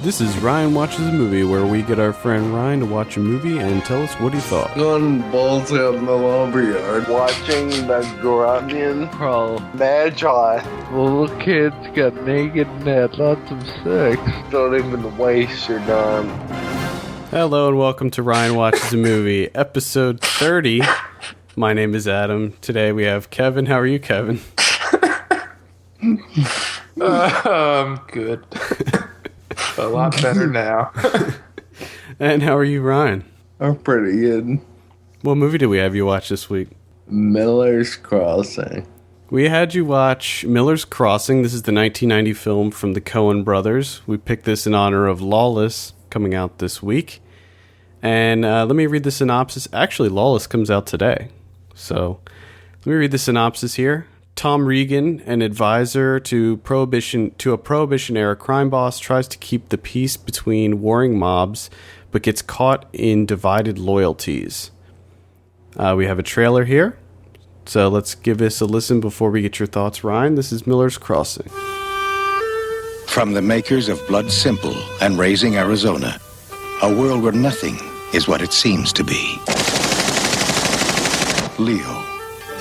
This is Ryan Watches a Movie, where we get our friend Ryan to watch a movie and tell us what he thought. Going balls out in the lumberyard, watching the grunion crawl magi. Little kids got naked and had lots of sex. Don't even waste your time. Hello and welcome to Ryan Watches a Movie, episode 30. My name is Adam. Today we have Kevin. How are you, Kevin? Good. A lot better now. And how are you, Ryan? I'm pretty good. What movie did we have you watch this week? Miller's Crossing. We had you watch Miller's Crossing. This is the 1990 film from the Cohen brothers. We picked this in honor of Lawless, coming out this week. And let me read the synopsis. Actually, Lawless comes out today. So let me read the synopsis here. Tom Regan, an advisor to a Prohibition-era crime boss, tries to keep the peace between warring mobs, but gets caught in divided loyalties. We have a trailer here, so let's give this a listen before we get your thoughts, Ryan. This is Miller's Crossing. From the makers of Blood Simple and Raising Arizona, a world where nothing is what it seems to be. Leo,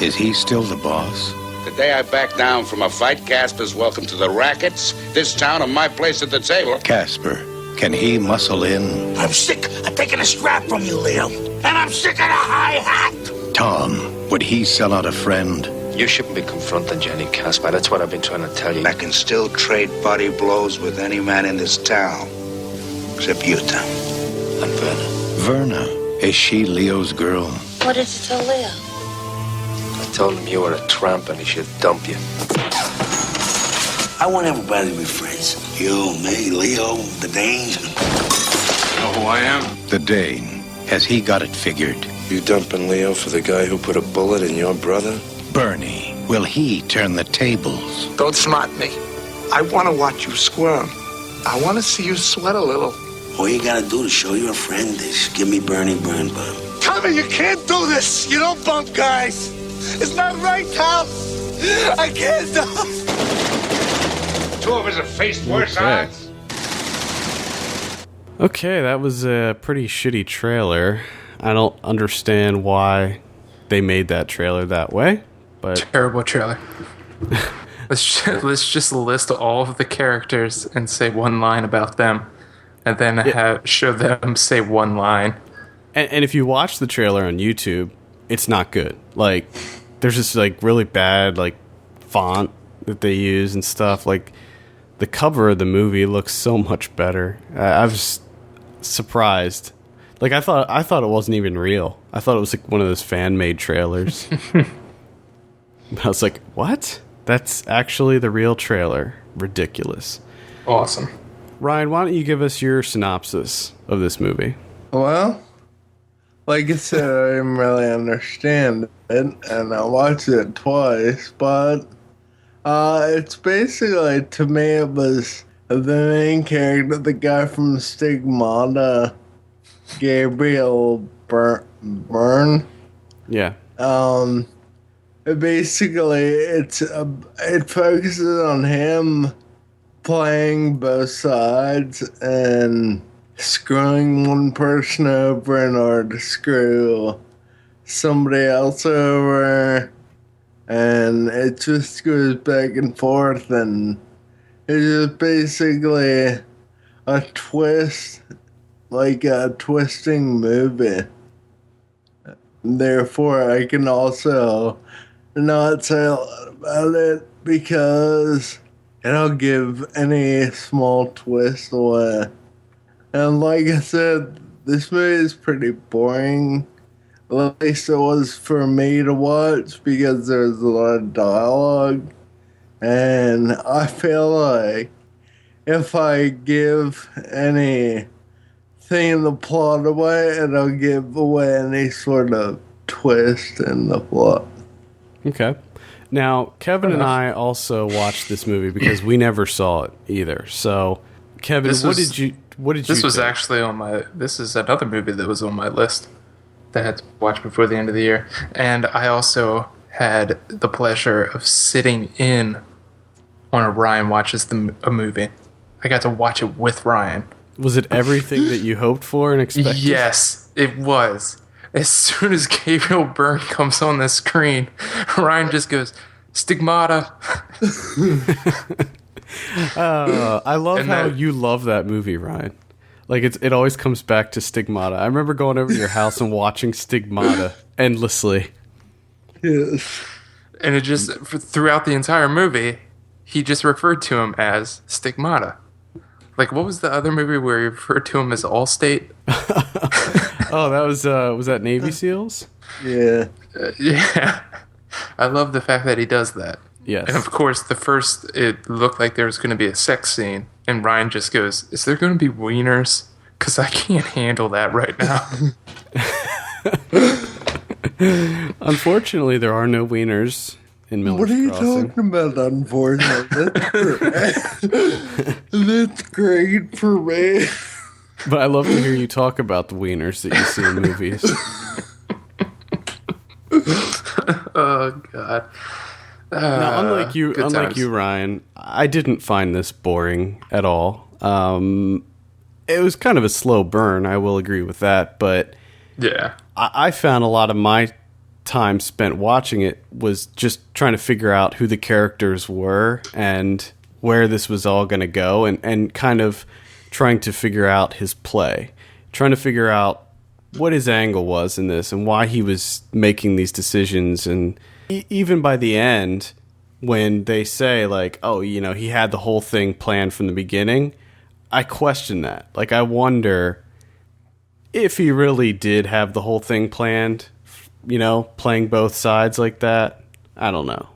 is he still the boss? The day I back down from a fight, Casper's welcome to the rackets, this town, and my place at the table. Casper, can he muscle in? I'm sick of taking a strap from you, Leo. And I'm sick of the high hat. Tom, would he sell out a friend? You shouldn't be confronting Jenny Casper. That's what I've been trying to tell you. I can still trade body blows with any man in this town. Except you, Tom. And Verna. Verna, is she Leo's girl? What did you tell Leo? I told him you were a tramp and he should dump you. I want everybody to be friends. You, me, Leo, the Danes. You know who I am? The Dane, has he got it figured? You dumping Leo for the guy who put a bullet in your brother? Bernie, will he turn the tables? Don't smart me. I want to watch you squirm. I want to see you sweat a little. All you gotta do to show you're a friend is give me Bernie burn bump. Tommy, you can't do this. You don't bump guys. It's not right, Tom. I can't do it. Two of us have faced worse odds. Okay, that was a pretty shitty trailer. I don't understand why they made that trailer that way, but Terrible trailer. Let's just list all of the characters and say one line about them, and then show them say one line. And if you watch the trailer on YouTube, it's not good. Like, there's this like really bad like font that they use and stuff. Like, the cover of the movie looks so much better. I was surprised. Like, I thought it wasn't even real. I thought it was like one of those fan-made trailers. I was like, what? That's actually the real trailer. Ridiculous. Awesome. Ryan, why don't you give us your synopsis of this movie? Well, like I said, I didn't really understand it, and I watched it twice, but it's basically, to me, it was the main character, the guy from Stigmata, Gabriel Byrne. Yeah. Basically, it focuses on him playing both sides and screwing one person over in order to screw somebody else over, and it just goes back and forth, and it's just basically a twist, like a twisting movie. Therefore, I can also not say a lot about it because it'll give any small twist away. And like I said, this movie is pretty boring. At least it was for me to watch because there's a lot of dialogue. And I feel like if I give anything in the plot away, it'll give away any sort of twist in the plot. Okay. Now, Kevin and I also watched this movie because we never saw it either. So, Kevin, what did you This was think? actually on my... This is another movie that was on my list that I had to watch before the end of the year. And I also had the pleasure of sitting in on a Ryan Watches a Movie I got to watch it with Ryan. Was it everything that you hoped for and expected? Yes, it was. As soon as Gabriel Byrne comes on the screen, Ryan just goes, "Stigmata." I love how you love that movie, Ryan. Like, it always comes back to Stigmata. I remember going over to your house and watching Stigmata endlessly. Yes. And it just, throughout the entire movie, he just referred to him as Stigmata. Like, what was the other movie where he referred to him as Allstate? Oh, that was that Navy SEALs? Yeah. Yeah. I love the fact that he does that. Yes. And of course, it looked like there was going to be a sex scene. And Ryan just goes, "Is there going to be wieners? Because I can't handle that right now." Unfortunately, there are no wieners in Miller's What are you Crossing. talking about, unfortunately? That's great for me. But I love to hear you talk about the wieners that you see in movies. Oh, God. Now, unlike you, Ryan, I didn't find this boring at all. It was kind of a slow burn, I will agree with that, but Yeah. I found a lot of my time spent watching it was just trying to figure out who the characters were and where this was all going to go, and kind of trying to figure out his play, trying to figure out what his angle was in this and why he was making these decisions. And even by the end, when they say, like, oh, you know, he had the whole thing planned from the beginning, I question that. Like, I wonder if he really did have the whole thing planned, you know, playing both sides like that. I don't know.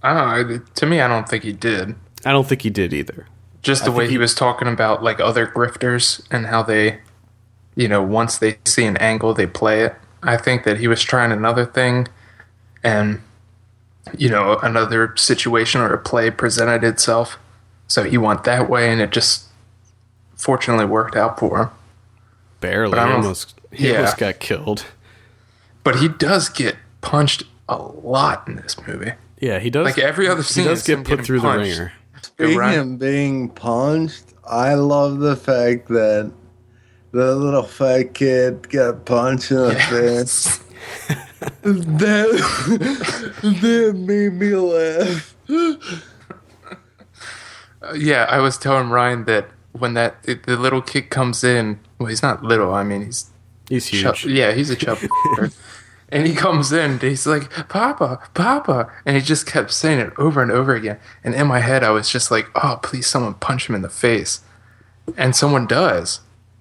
I don't know. To me, I don't think he did. I don't think he did either. Just the way he was talking about, like, other grifters and how they, you know, once they see an angle, they play it. I think that he was trying another thing, and, you know, another situation or a play presented itself. So he went that way, and it just fortunately worked out for him. Barely. He almost got killed. But he does get punched a lot in this movie. Yeah, he does. Like, every other scene, he does get put through punched. the ringer. Speaking of being punched, I love the fact that the little fat kid got punched in the face. That made me laugh. Yeah, I was telling Ryan that when the little kid comes in, well, he's not little. I mean, he's huge. Yeah, he's a chubby. And he comes in, and he's like, "Papa, Papa," and he just kept saying it over and over again. And in my head, I was just like, "Oh, please, someone punch him in the face," and someone does,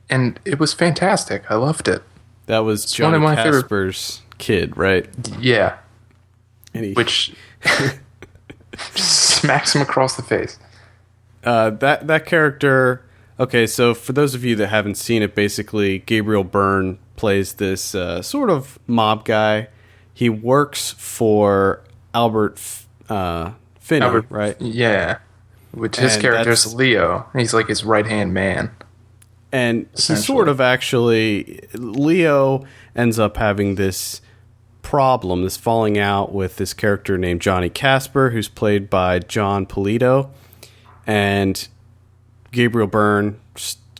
and it was fantastic. I loved it. That was Johnny Casper's kid, right? Yeah, And which smacks him across the face. That character. Okay, so for those of you that haven't seen it, basically Gabriel Byrne plays this sort of mob guy. He works for Albert Finney, right? Yeah, which his character is Leo. He's like his right-hand man. And he sort of actually, Leo ends up having this problem, this falling out with this character named Johnny Casper, who's played by John Polito. And Gabriel Byrne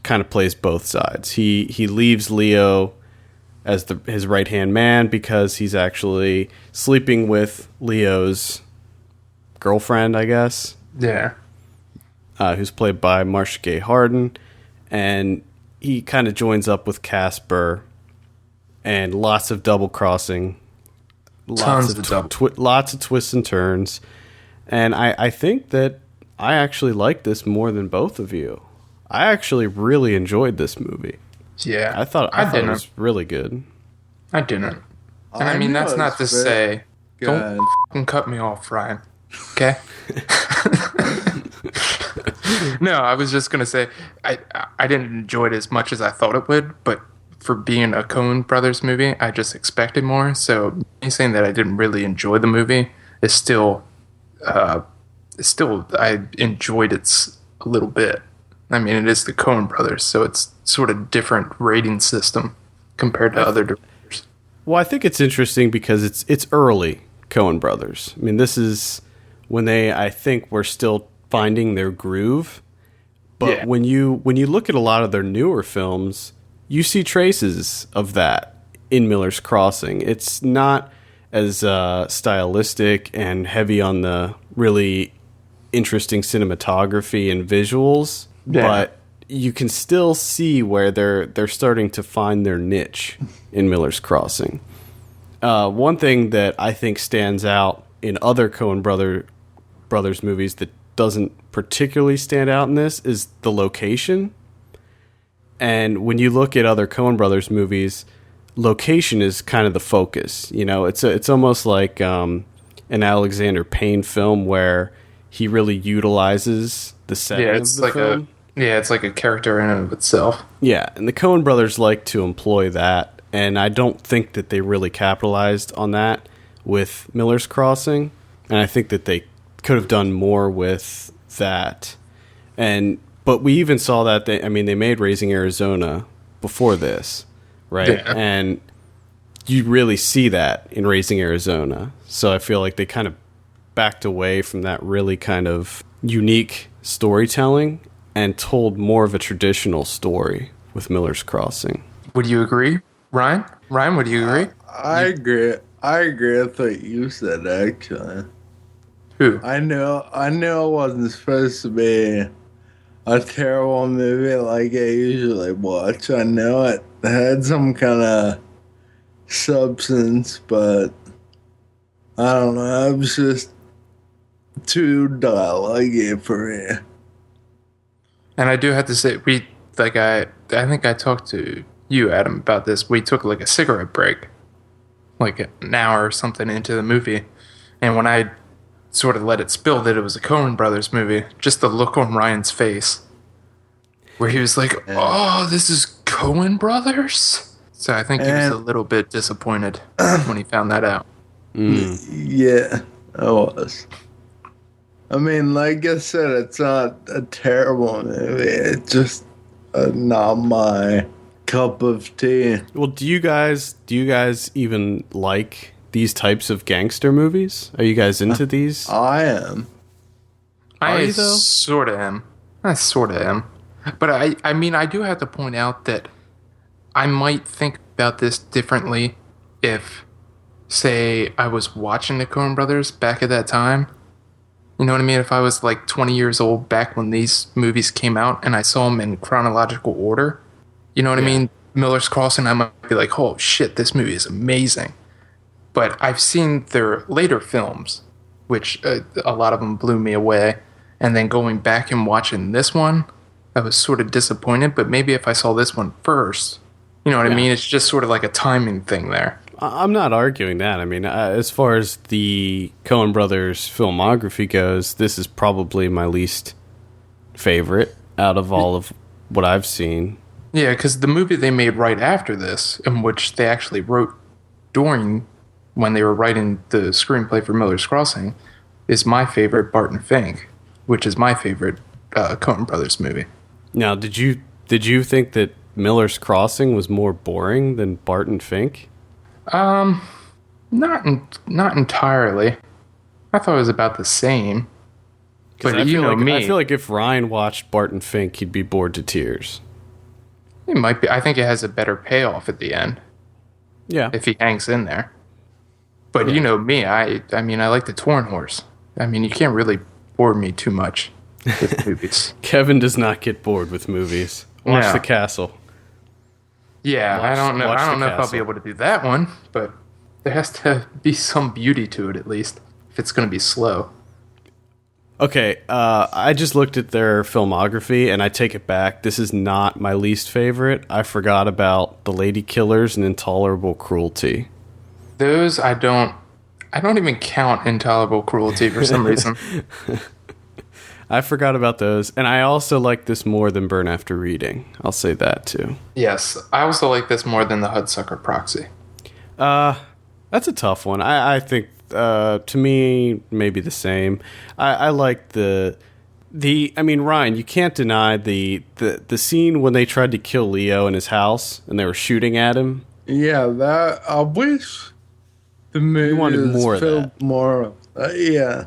kind of plays both sides. He leaves Leo as his right-hand man because he's actually sleeping with Leo's girlfriend, I guess. Yeah. Who's played by Marcia Gay Harden. And he kind of joins up with Casper, and lots of double-crossing. Lots of twists and turns. And I think that I actually like this more than both of you. I actually really enjoyed this movie. Yeah. I thought it was really good. I didn't. And I mean, that's not to say, don't f***ing cut me off, Ryan. Okay? No, I was just going to say, I didn't enjoy it as much as I thought it would, but for being a Coen Brothers movie, I just expected more. So me saying that I didn't really enjoy the movie is still I enjoyed it a little bit. I mean, it is the Coen Brothers, so it's sort of different rating system compared to other directors. Well, I think it's interesting because it's early Coen Brothers. I mean, this is when I think, were still finding their groove. But when you look at a lot of their newer films, you see traces of that in Miller's Crossing. It's not as stylistic and heavy on the really interesting cinematography and visuals, but you can still see where they're starting to find their niche in Miller's Crossing. One thing that I think stands out in other Coen brothers movies that doesn't particularly stand out in this is the location. And when you look at other Coen brothers movies, location is kind of the focus. You know, it's almost like an Alexander Payne film where he really utilizes the setting of the film. It's like a character in and of itself. Yeah, and the Coen brothers like to employ that, and I don't think that they really capitalized on that with Miller's Crossing, and I think that they could have done more with that. But we even saw that they made Raising Arizona before this, right? Yeah. And you really see that in Raising Arizona. So I feel like they kind of backed away from that really kind of unique storytelling and told more of a traditional story with Miller's Crossing. Would you agree, Ryan? Ryan, would you agree? I agree. I agree with what you said, actually. Who? I know it wasn't supposed to be a terrible movie like I usually watch. I know it had some kind of substance, but I don't know. It was just too dialogue for me. And I do have to say, I think I talked to you, Adam, about this. We took like a cigarette break, like an hour or something into the movie, and when I sort of let it spill that it was a Coen Brothers movie, just the look on Ryan's face, where he was like, "Oh, this is Coen Brothers." So I think he was a little bit disappointed when he found that out. Yeah, I was. I mean, like I said, it's not a terrible movie. It's just not my cup of tea. Well, do you guys even like these types of gangster movies? Are you guys into these? I am. I sort of am. But I mean, I do have to point out that I might think about this differently if, say, I was watching the Coen Brothers back at that time. You know what I mean? If I was like 20 years old back when these movies came out and I saw them in chronological order, you know what I mean? Miller's Crossing, I might be like, oh shit, this movie is amazing. But I've seen their later films, which a lot of them blew me away. And then going back and watching this one, I was sort of disappointed. But maybe if I saw this one first, you know what I mean? It's just sort of like a timing thing there. I'm not arguing that. I mean, as far as the Coen Brothers filmography goes, this is probably my least favorite out of all of what I've seen. Yeah, because the movie they made right after this, in which they actually wrote during when they were writing the screenplay for Miller's Crossing, is my favorite, Barton Fink, which is my favorite Coen Brothers movie. Now, did you think that Miller's Crossing was more boring than Barton Fink? Not entirely. I thought it was about the same. But I feel like if Ryan watched Barton Fink, he'd be bored to tears. It might be. I think it has a better payoff at the end. Yeah. If he hangs in there. But you know me, I mean, I like the Torn Horse. I mean, you can't really bore me too much with movies. Kevin does not get bored with movies. Watch The Castle. Yeah, I don't know if I'll be able to do that one, but there has to be some beauty to it at least, if it's going to be slow. Okay, I just looked at their filmography, and I take it back. This is not my least favorite. I forgot about The Lady Killers and Intolerable Cruelty. Those I don't even count Intolerable Cruelty for some reason. I forgot about those, and I also like this more than Burn After Reading. I'll say that too. Yes, I also like this more than the Hudsucker Proxy. That's a tough one. I think to me maybe the same. I like the I mean, Ryan, you can't deny the scene when they tried to kill Leo in his house and they were shooting at him. Yeah, that I wish the movie wanted more of that. More, yeah.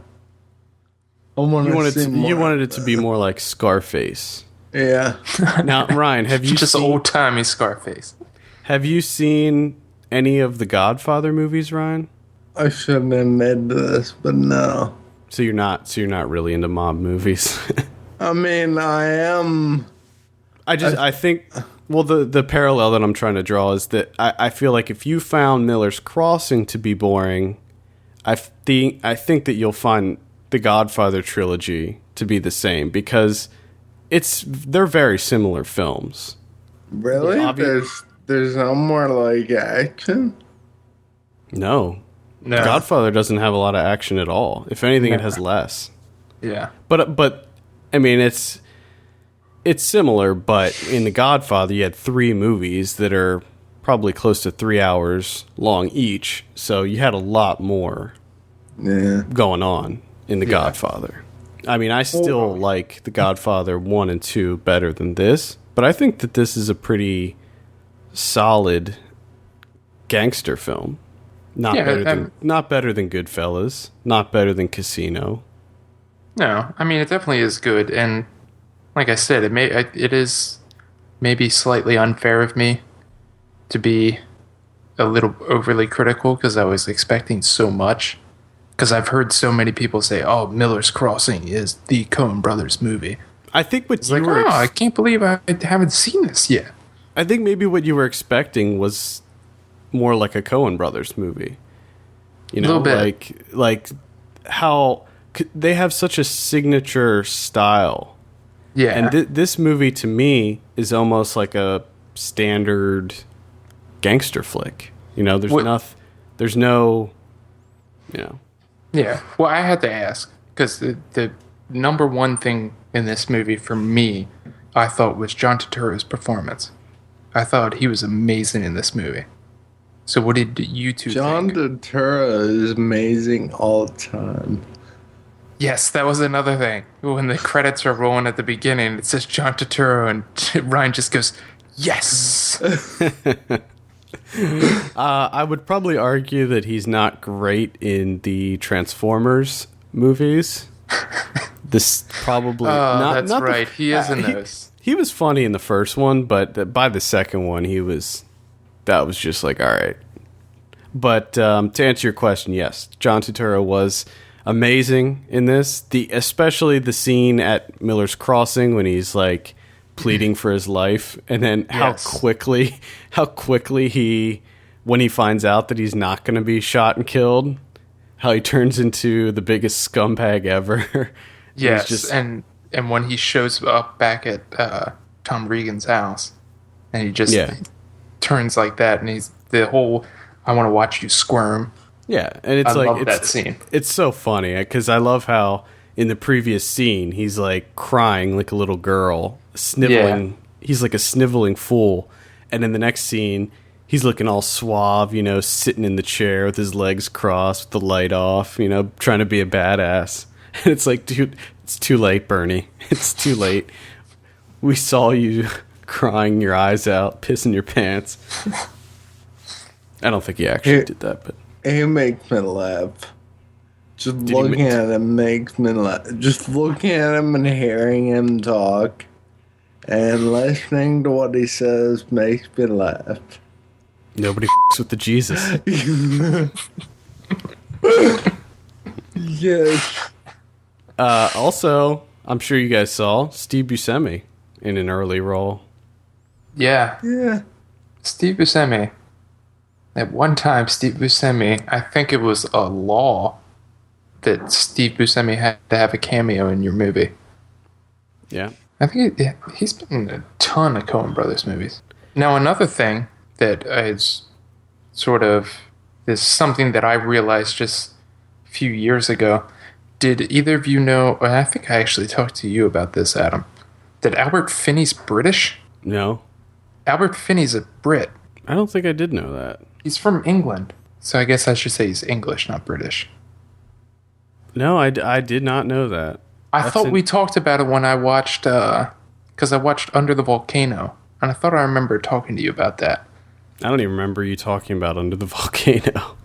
You wanted it to be more like Scarface. Yeah. Now, Ryan, have you Just seen, old-timey Scarface. have you seen any of the Godfather movies, Ryan? I shouldn't admit this, but no. So you're not really into mob movies. I mean, I am. I think, well, the parallel that I'm trying to draw is that I feel like if you found Miller's Crossing to be boring, I think that you'll find the Godfather trilogy to be the same, because they're very similar films. Really? There's no more like action? No. Godfather doesn't have a lot of action at all. If anything, it has less. Yeah. But I mean, it's similar, but in The Godfather, you had 3 movies that are probably close to 3 hours long each, so you had a lot more going on in The Godfather. I mean, I still like The Godfather 1 and 2 better than this, but I think that this is a pretty solid gangster film. Not better than Goodfellas, not better than Casino. No, I mean, it definitely is good, and like I said, it is maybe slightly unfair of me to be a little overly critical, because I was expecting so much. Because I've heard so many people say, "Oh, Miller's Crossing is the Coen Brothers movie." I think what It's like, I can't believe I haven't seen this yet. I think maybe what you were expecting was more like a Coen Brothers movie. You know, a little bit. like how they have such a signature style. Yeah. And this movie to me is almost like a standard gangster flick. You know, there's no, you know. Yeah. Well, I had to ask, because the number one thing in this movie for me, I thought, was John Turturro's performance. I thought he was amazing in this movie. So what did you two John think? Turturro is amazing all the time. Yes, that was another thing. When the credits are rolling at the beginning, it says John Turturro, and Ryan just goes, yes! I would probably argue that he's not great in the Transformers movies. This probably... that's right. He is in those. He was funny in the first one, but by the second one, that was just like, all right. But to answer your question, yes, John Turturro was amazing in this. Especially the scene at Miller's Crossing when he's like pleading for his life, and then how quickly he, when he finds out that he's not going to be shot and killed, how he turns into the biggest scumbag ever. Yes, and when he shows up back at Tom Regan's house, and he just turns like that, and he's the whole, I want to watch you squirm. Yeah, and it's I love that scene. It's so funny, because I love how in the previous scene, he's like crying like a little girl, sniveling. Yeah. He's like a sniveling fool. And in the next scene, he's looking all suave, you know, sitting in the chair with his legs crossed, with the light off, you know, trying to be a badass. And it's like, dude, it's too late, Bernie. It's too late. We saw you crying your eyes out, pissing your pants. I don't think he actually did that, but he makes me laugh. Just looking at him makes me laugh. Just looking at him and hearing him talk and listening to what he says makes me laugh. Nobody f***s with the Jesus. Yes. Also, I'm sure you guys saw Steve Buscemi in an early role. Yeah. Yeah. Steve Buscemi. At one time, Steve Buscemi, I think it was a law that Steve Buscemi had to have a cameo in your movie. Yeah. I think he's been in a ton of Coen Brothers movies. Now, another thing that is something that I realized just a few years ago. Did either of you know, and I think I actually talked to you about this, Adam, that Albert Finney's British? No. Albert Finney's a Brit. I don't think I did know that. He's from England. So I guess I should say he's English, not British. No, I did not know that. I thought we talked about it when I watched, because I watched Under the Volcano, and I thought I remember talking to you about that. I don't even remember you talking about Under the Volcano.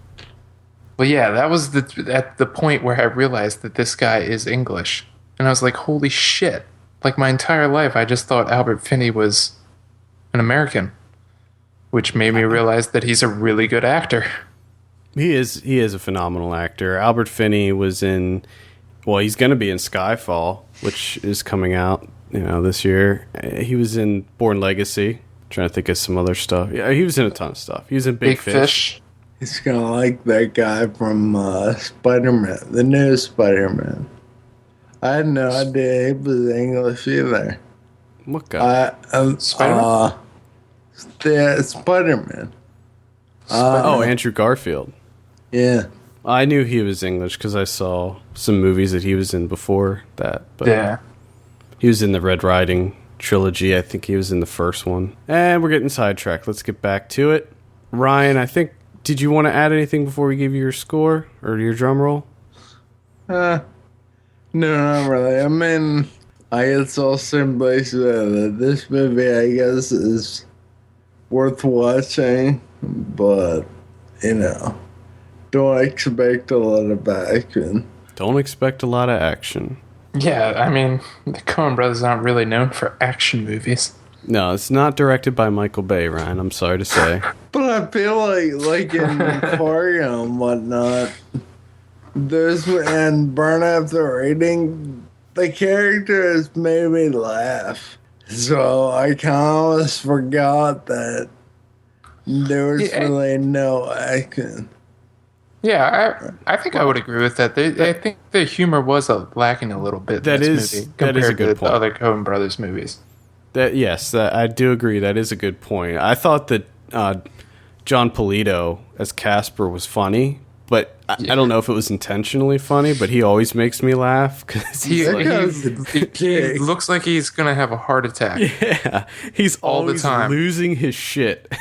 Well, yeah, that was at the point where I realized that this guy is English. And I was like, holy shit. Like my entire life, I just thought Albert Finney was an American, which made me realize that he's a really good actor. He is a phenomenal actor. Albert Finney was in, well, he's going to be in Skyfall, which is coming out, this year. He was in Born Legacy. Trying to think of some other stuff. Yeah, he was in a ton of stuff. He was in Big Fish. He's kind of like that guy from Spider-Man, the new Spider-Man. I had no idea he was English either. What guy? Spider-Man? Spider-Man. Andrew Garfield. Yeah. I knew he was English because I saw some movies that he was in before that. But Yeah. He was in the Red Riding trilogy. I think he was in the first one. And we're getting sidetracked. Let's get back to it. Ryan, did you want to add anything before we give you your score or your drum roll? No, not really. I mean, I guess I'll simply say that this movie, I guess, is worth watching, but, don't expect a lot of action. Don't expect a lot of action. Yeah, I mean, the Coen brothers aren't really known for action movies. No, it's not directed by Michael Bay, Ryan. I'm sorry to say. But I feel like in Fargo and whatnot, and Burn After Reading, the characters made me laugh. So I kind of almost forgot that there was really no action. Yeah, I think I would agree with that. I think the humor was lacking a little bit in this movie compared a good to point. the other Coen brothers movies. I do agree. That is a good point. I thought that John Polito as Casper was funny, but I don't know if it was intentionally funny, but he always makes me laugh because he looks like he's going to have a heart attack. Yeah, he's all always the time losing his shit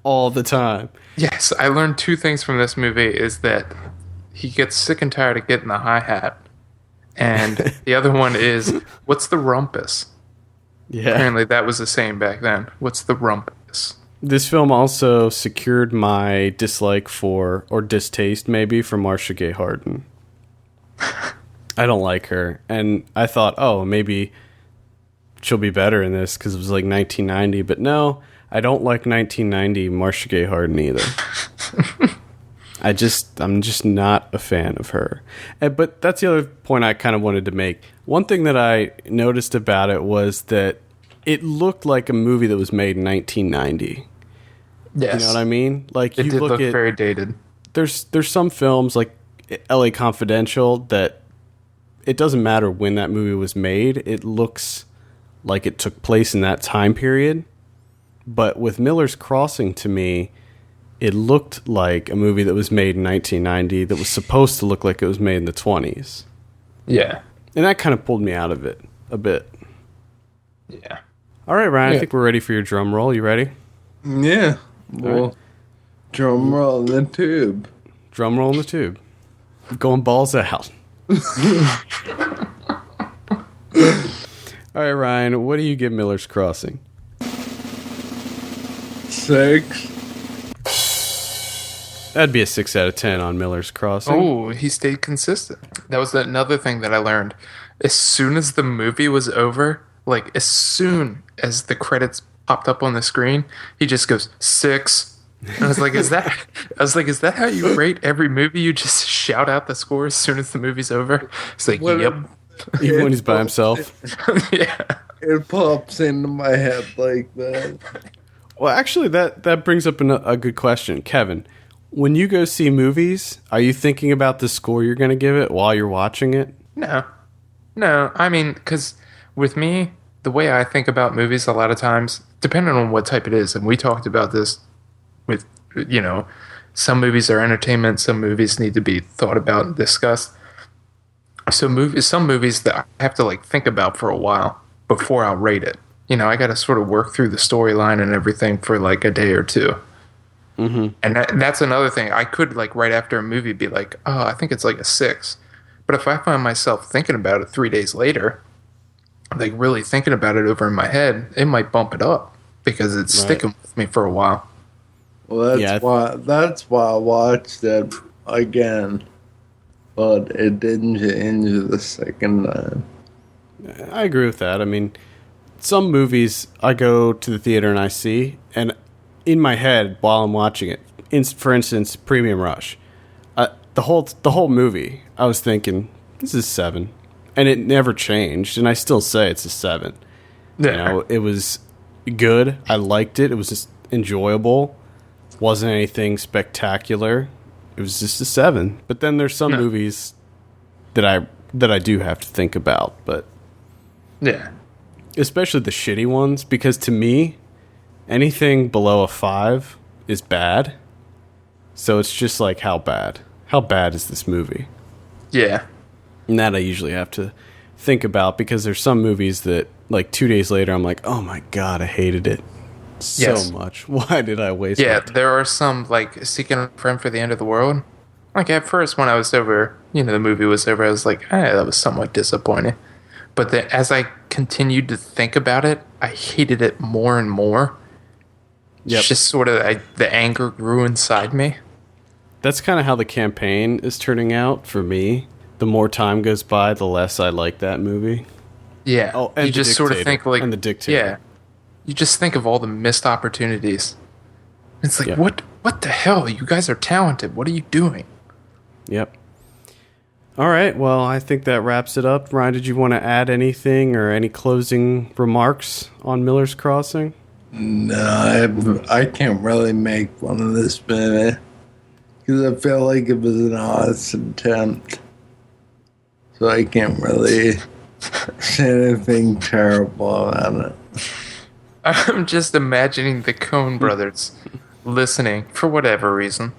all the time. Yes, I learned two things from this movie is that he gets sick and tired of getting the hi-hat. And the other one is, what's the rumpus? Yeah. Apparently that was the same back then. What's the rumpus? This film also secured my dislike for, or distaste maybe, for Marcia Gay Harden. I don't like her. And I thought, maybe she'll be better in this because it was like 1990. But no, I don't like 1990 Marcia Gay Harden either. I'm just not a fan of her. But that's the other point I kind of wanted to make. One thing that I noticed about it was that it looked like a movie that was made in 1990. Yes. You know what I mean? Like, It you did look at, very dated. There's some films like LA Confidential that it doesn't matter when that movie was made. It looks like it took place in that time period. But with Miller's Crossing, to me, it looked like a movie that was made in 1990 that was supposed to look like it was made in the 20s. Yeah. And that kind of pulled me out of it a bit. Yeah. All right, Ryan, I think we're ready for your drum roll. You ready? Yeah. Well, drum roll in the tube. Drum roll in the tube. Going balls out. All right, Ryan, what do you give Miller's Crossing? 6. That'd be a 6 out of 10 on Miller's Crossing. Oh, he stayed consistent. That was another thing that I learned. As soon as the movie was over, like as soon as the credits popped up on the screen, he just goes 6. And I was like, is that how you rate every movie? You just shout out the score as soon as the movie's over? It's like, yep. Even when he's by himself. Yeah. It pops into my head like that. Well, actually, that brings up a good question. Kevin, when you go see movies, are you thinking about the score you're going to give it while you're watching it? No. I mean, because with me, the way I think about movies a lot of times, depending on what type it is, and we talked about this with, some movies are entertainment, some movies need to be thought about and discussed. So some movies that I have to like think about for a while before I'll rate it. I got to sort of work through the storyline and everything for like a day or two. Mm-hmm. And that's another thing. I could like right after a movie be like, oh, I think it's like a 6. But if I find myself thinking about it 3 days later, like really thinking about it over in my head, it might bump it up because it's sticking with me for a while. Well, that's why I watched it again, but it didn't change the second time. I agree with that. I mean, some movies I go to the theater and I see, and in my head while I'm watching it, for instance, Premium Rush, the whole movie, I was thinking this is 7, and it never changed, and I still say it's a 7. Yeah. You know, it was good. I liked it. It was just enjoyable. Wasn't anything spectacular. It was just a 7. But then there's some movies that I do have to think about, but Yeah. especially the shitty ones, because to me, anything below a 5 is bad. So it's just like, how bad? How bad is this movie? Yeah. And that I usually have to think about, because there's some movies that, like, 2 days later, I'm like, oh my god, I hated it so much. Why did I waste Yeah, my time? there are some, like, Seeking a Friend for the End of the World. Like, at first, when I was over, the movie was over, I was like, that was somewhat disappointing. But then, as I continued to think about it, I hated it more and more. Yep. It's just sort of, the anger grew inside me. That's kind of how the campaign is turning out for me. The more time goes by, the less I like that movie. Yeah. Oh, and you The just sort of Dictator. think, like... And The Dictator. Yeah. You just think of all the missed opportunities. It's like, Yeah. what the hell? You guys are talented. What are you doing? Yep. All right. Well, I think that wraps it up. Ryan, did you want to add anything or any closing remarks on Miller's Crossing? No, I can't really make fun of this movie because I feel like it was an honest attempt. So I can't really say anything terrible about it. I'm just imagining the Cohen brothers listening for whatever reason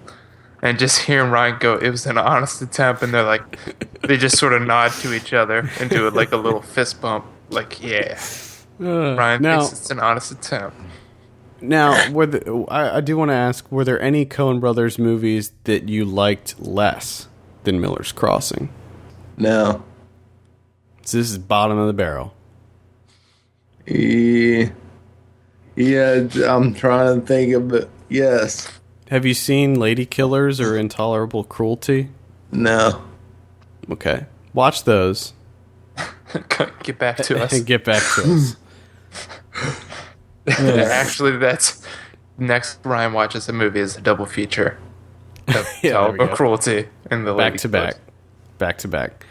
and just hearing Ryan go, it was an honest attempt, and they're like, they just sort of nod to each other and do it like a little fist bump, like, yeah, Ryan thinks it's an honest attempt. Now, I do want to ask, were there any Coen Brothers movies that you liked less than Miller's Crossing? No. So this is bottom of the barrel. Yeah, I'm trying to think of it. Yes. Have you seen Lady Killers or Intolerable Cruelty? No. Okay. Watch those. Get back to us. And get back to us. Actually, that's next Ryan watches a movie is a double feature of Yeah, there we go. Cruelty and the Back to back. Back to back.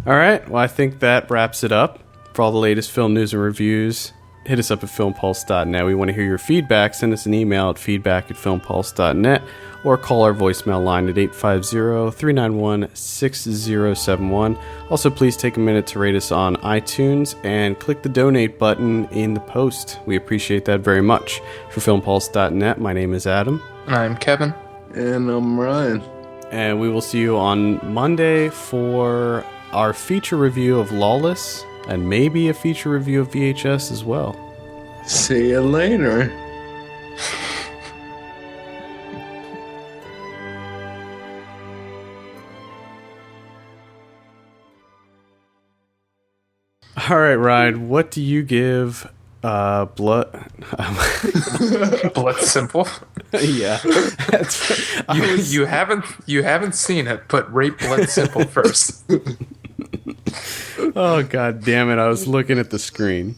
All right. Well, I think that wraps it up. For all the latest film news and reviews, hit us up at filmpulse.net. We want to hear your feedback. Send us an email at feedback@filmpulse.net or call our voicemail line at 850-391-6071. Also, please take a minute to rate us on iTunes and click the donate button in the post. We appreciate that very much. For filmpulse.net, my name is Adam. And I'm Kevin. And I'm Ryan. And we will see you on Monday for our feature review of Lawless and maybe a feature review of VHS as well. See you later. All right, Ryan, what do you give blood? Blood Simple. Yeah. You haven't seen it, but rate Blood Simple first. Oh, god damn it. I was looking at the screen.